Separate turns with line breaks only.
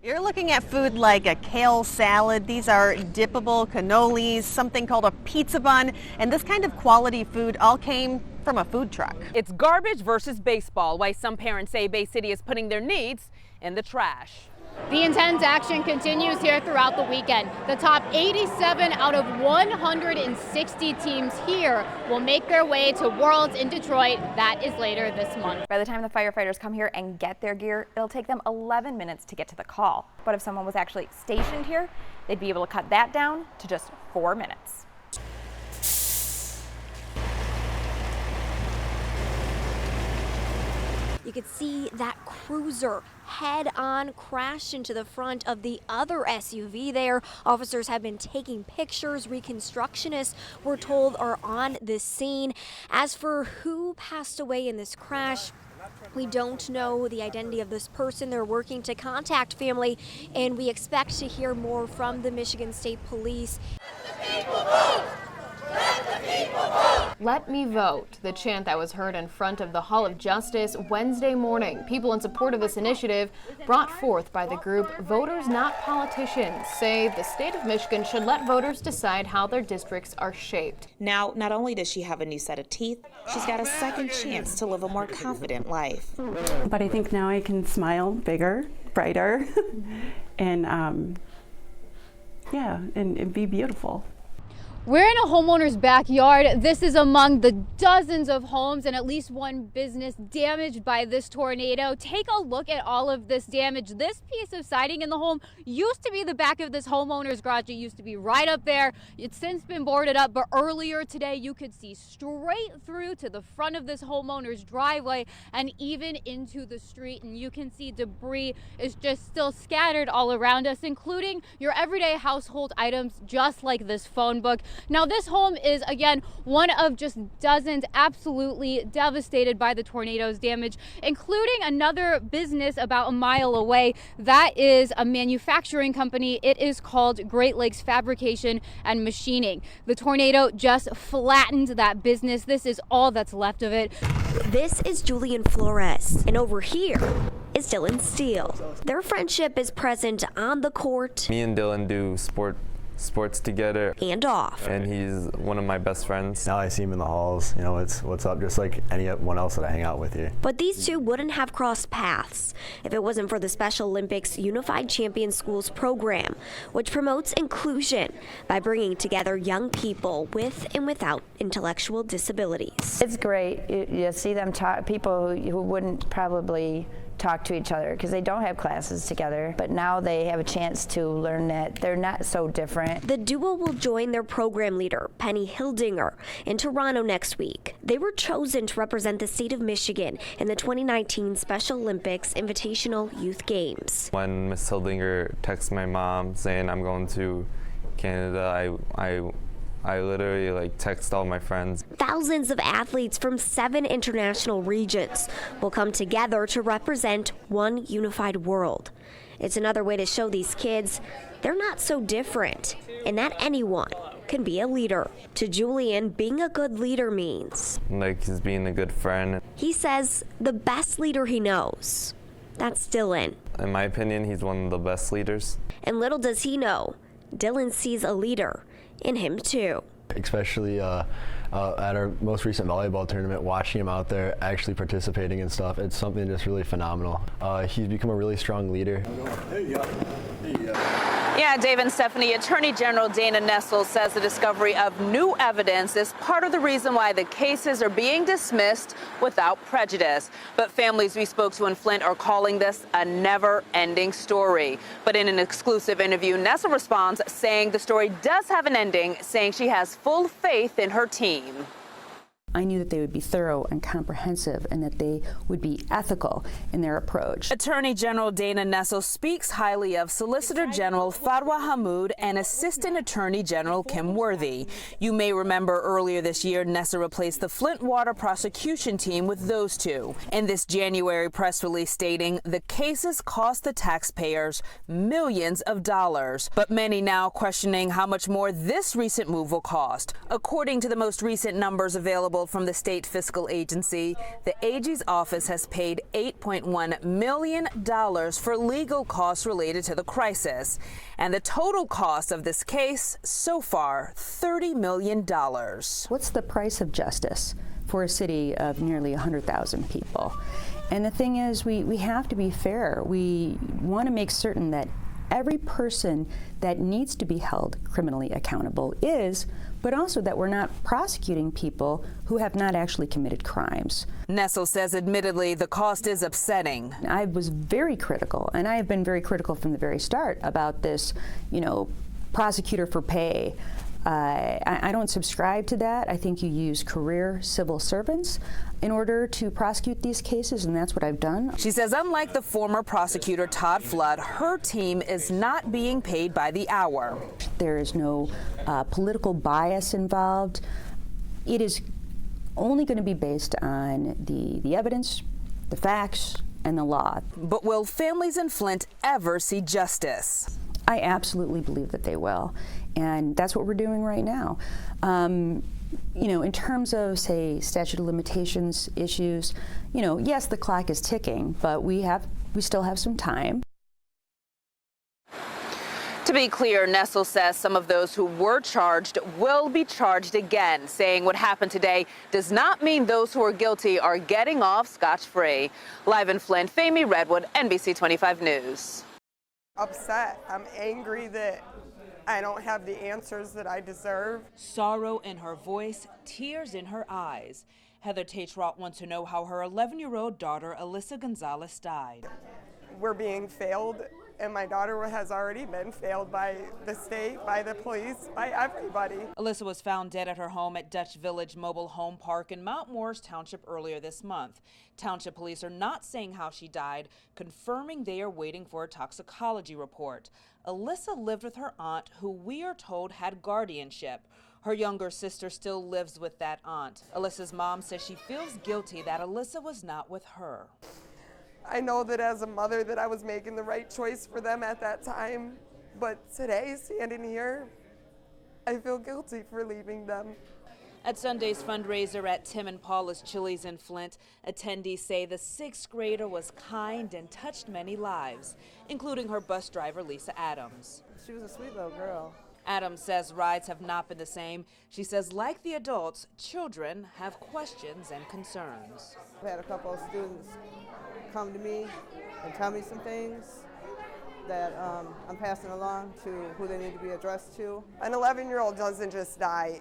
You're looking at food like a kale salad. These are dippable cannolis, something called a pizza bun, and this kind of quality food all came from a food truck.
It's garbage versus baseball, why some parents say Bay City is putting their needs in the trash.
The intense action continues here throughout the weekend. The top 87 out of 160 teams here will make their way to Worlds in Detroit. That is later this month.
By the time the firefighters come here and get their gear, it'll take them 11 minutes to get to the call. But if someone was actually stationed here, they'd be able to cut that down to just 4 minutes.
You could see that cruiser head-on crash into the front of the other SUV there. Officers have been taking pictures. Reconstructionists, we're told, are on this scene. As for who passed away in this crash, we don't know the identity of this person. They're working to contact family, and we expect to hear more from the Michigan State Police.
Let the people vote! Let the people vote!
Let me vote, the chant that was heard in front of the Hall of Justice Wednesday morning. People in support of this initiative, brought forth by the group Voters Not Politicians, say the state of Michigan should let voters decide how their districts are shaped.
Now, not only does she have a new set of teeth, she's got a second chance to live a more confident life.
But I think now I can smile bigger, brighter, and and be beautiful.
We're in a homeowner's backyard. This is among the dozens of homes and at least one business damaged by this tornado. Take a look at all of this damage. This piece of siding in the home used to be the back of this homeowner's garage. It used to be right up there. It's since been boarded up, but earlier today you could see straight through to the front of this homeowner's driveway and even into the street. And you can see debris is just still scattered all around us, including your everyday household items, just like this phone book. Now, this home is, again, one of just dozens absolutely devastated by the tornado's damage, including another business about a mile away. That is a manufacturing company. It is called Great Lakes Fabrication and Machining. The tornado just flattened that business. This is all that's left of it.
This is Julian Flores, and over here is Dylan Steele. Their friendship is present on the court.
Me and Dylan do sports together
and off.
And he's one of my best friends.
Now I see him in the halls, you know, it's what's up, just like anyone else that I hang out with here.
But these two wouldn't have crossed paths if it wasn't for the Special Olympics Unified Champion Schools program, which promotes inclusion by bringing together young people with and without intellectual disabilities.
It's great. You see them talk, people who wouldn't probably talk to each other because they don't have classes together, but now they have a chance to learn that they're not so different.
The duo will join their program leader, Penny Hildinger, in Toronto next week. They were chosen to represent the state of Michigan in the 2019 Special Olympics Invitational Youth Games.
When Miss Hildinger texts my mom saying I'm going to Canada, I literally text all my friends.
Thousands of athletes from 7 international regions will come together to represent one unified world. It's another way to show these kids they're not so different and that anyone can be a leader. To Julian, being a good leader means
he's being a good friend.
He says the best leader he knows, that's Dylan.
In my opinion, he's one of the best leaders.
And little does he know, Dylan sees a leader in him too.
Especially at our most recent volleyball tournament, watching him out there actually participating and stuff, it's something just really phenomenal. He's become a really strong leader.
There you go. Yeah, Dave and Stephanie, Attorney General Dana Nessel says the discovery of new evidence is part of the reason why the cases are being dismissed without prejudice. But families we spoke to in Flint are calling this a never-ending story. But in an exclusive interview, Nessel responds saying the story does have an ending, saying she has full faith in her team.
I knew that they would be thorough and comprehensive and that they would be ethical in their approach.
Attorney General Dana Nessel speaks highly of Solicitor General Fadwa Hammoud and Assistant Attorney General Kim Worthy. You may remember earlier this year, Nessel replaced the Flint Water prosecution team with those two. In this January press release stating the cases cost the taxpayers millions of dollars, but many now questioning how much more this recent move will cost. According to the most recent numbers available tabled from the state fiscal agency, the AG's office has paid $8.1 million for legal costs related to the crisis. And the total cost of this case so far, $30 million.
What's the price of justice for a city of nearly 100,000 people? And the thing is, we have to be fair. We want to make certain that every person that needs to be held criminally accountable is, but also that we're not prosecuting people who have not actually committed crimes.
Nessel says, admittedly, the cost is upsetting.
I was very critical, and I have been very critical from the very start about this, prosecutor for pay. I don't subscribe to that. I think you use career civil servants in order to prosecute these cases, and that's what I've done.
She says unlike the former prosecutor Todd Flood, her team is not being paid by the hour.
There is no political bias involved. It is only going to be based on the evidence, the facts, and the law.
But will families in Flint ever see justice?
I absolutely believe that they will, and that's what we're doing right now. In terms of, say, statute of limitations issues, yes, the clock is ticking, but we still have some time.
To be clear, Nessel says some of those who were charged will be charged again, saying what happened today does not mean those who are guilty are getting off scotch-free. Live in Flint, Famie Redwood, NBC 25 News.
Upset. I'm angry that I don't have the answers that I deserve.
Sorrow in her voice, tears in her eyes. Heather Tatrot wants to know how her 11-year-old daughter, Alyssa Gonzalez, died.
We're being failed, and my daughter has already been failed by the state, by the police, by everybody.
Alyssa was found dead at her home at Dutch Village Mobile Home Park in Mount Morris Township earlier this month. Township police are not saying how she died, confirming they are waiting for a toxicology report. Alyssa lived with her aunt, who we are told had guardianship. Her younger sister still lives with that aunt. Alyssa's mom says she feels guilty that Alyssa was not with her.
I know that as a mother that I was making the right choice for them at that time, but today, standing here, I feel guilty for leaving them.
At Sunday's fundraiser at Tim and Paula's Chili's in Flint, attendees say the 6th grader was kind and touched many lives, including her bus driver, Lisa Adams.
She was a sweet little girl.
Adams says rides have not been the same. She says, like the adults, children have questions and concerns.
I've had a couple of students come to me and tell me some things that I'm passing along to who they need to be addressed to.
An 11-year-old doesn't just die.